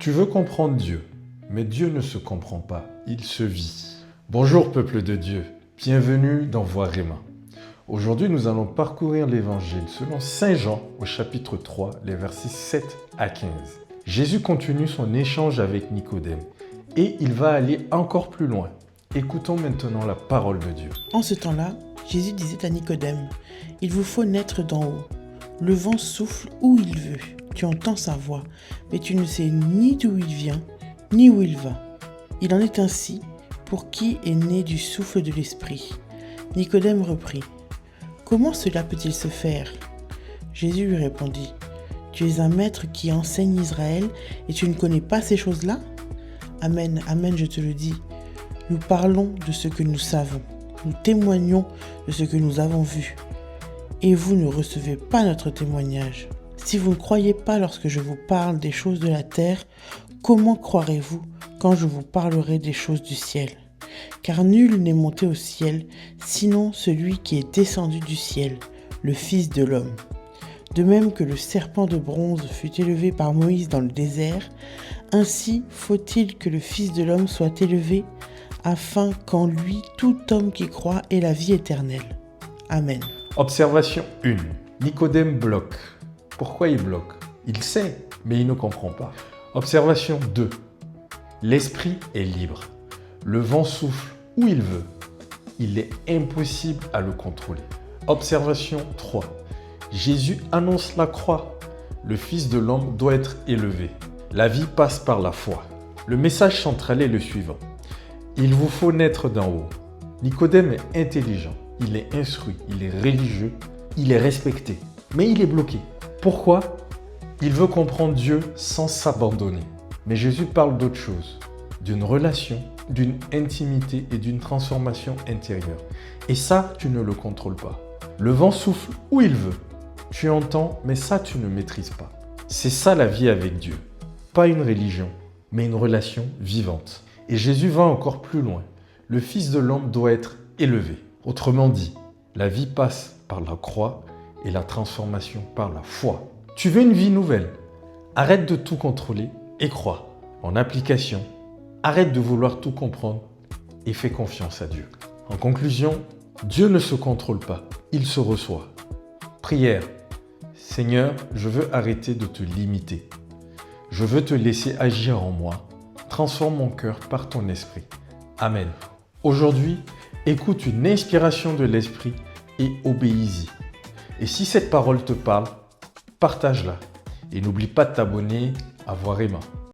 Tu veux comprendre Dieu, mais Dieu ne se comprend pas, il se vit. Bonjour peuple de Dieu, bienvenue dans Voix Réma. Aujourd'hui, nous allons parcourir l'Évangile selon Saint Jean au chapitre 3, les versets 7 à 15. Jésus continue son échange avec Nicodème et il va aller encore plus loin. Écoutons maintenant la parole de Dieu. En ce temps-là, Jésus disait à Nicodème, « Il vous faut naître d'en haut. Le vent souffle où il veut. Tu entends sa voix, mais tu ne sais ni d'où il vient, ni où il va. Il en est ainsi pour qui est né du souffle de l'Esprit. » Nicodème reprit, « Comment cela peut-il se faire ?» Jésus lui répondit, « Tu es un maître qui enseigne Israël et tu ne connais pas ces choses-là ? Amen, amen, je te le dis. Nous parlons de ce que nous savons. Nous témoignons de ce que nous avons vu. Et vous ne recevez pas notre témoignage. Si vous ne croyez pas lorsque je vous parle des choses de la terre, comment croirez-vous quand je vous parlerai des choses du ciel ? Car nul n'est monté au ciel, sinon celui qui est descendu du ciel, le Fils de l'homme. De même que le serpent de bronze fut élevé par Moïse dans le désert, ainsi faut-il que le Fils de l'homme soit élevé, afin qu'en lui tout homme qui croit ait la vie éternelle. Amen. Observation 1. Nicodème bloque. Pourquoi il bloque ? Il sait, mais il ne comprend pas. Observation 2. L'esprit est libre. Le vent souffle où il veut. Il est impossible à le contrôler. Observation 3. Jésus annonce la croix. Le Fils de l'homme doit être élevé. La vie passe par la foi. Le message central est le suivant. Il vous faut naître d'en haut. Nicodème est intelligent, il est instruit, il est religieux, il est respecté, mais il est bloqué. Pourquoi ? Il veut comprendre Dieu sans s'abandonner. Mais Jésus parle d'autre chose, d'une relation, d'une intimité et d'une transformation intérieure. Et ça, tu ne le contrôles pas. Le vent souffle où il veut. Tu entends, mais ça, tu ne maîtrises pas. C'est ça la vie avec Dieu. Pas une religion, mais une relation vivante. Et Jésus va encore plus loin. Le Fils de l'homme doit être élevé. Autrement dit, la vie passe par la croix et la transformation par la foi. Tu veux une vie nouvelle ? Arrête de tout contrôler et crois. En application, arrête de vouloir tout comprendre et fais confiance à Dieu. En conclusion, Dieu ne se contrôle pas, il se reçoit. Prière. Seigneur, je veux arrêter de te limiter. Je veux te laisser agir en moi. Transforme mon cœur par ton esprit. Amen. Aujourd'hui, écoute une inspiration de l'esprit et obéis-y. Et si cette parole te parle, partage-la. Et n'oublie pas de t'abonner à Voix Réma.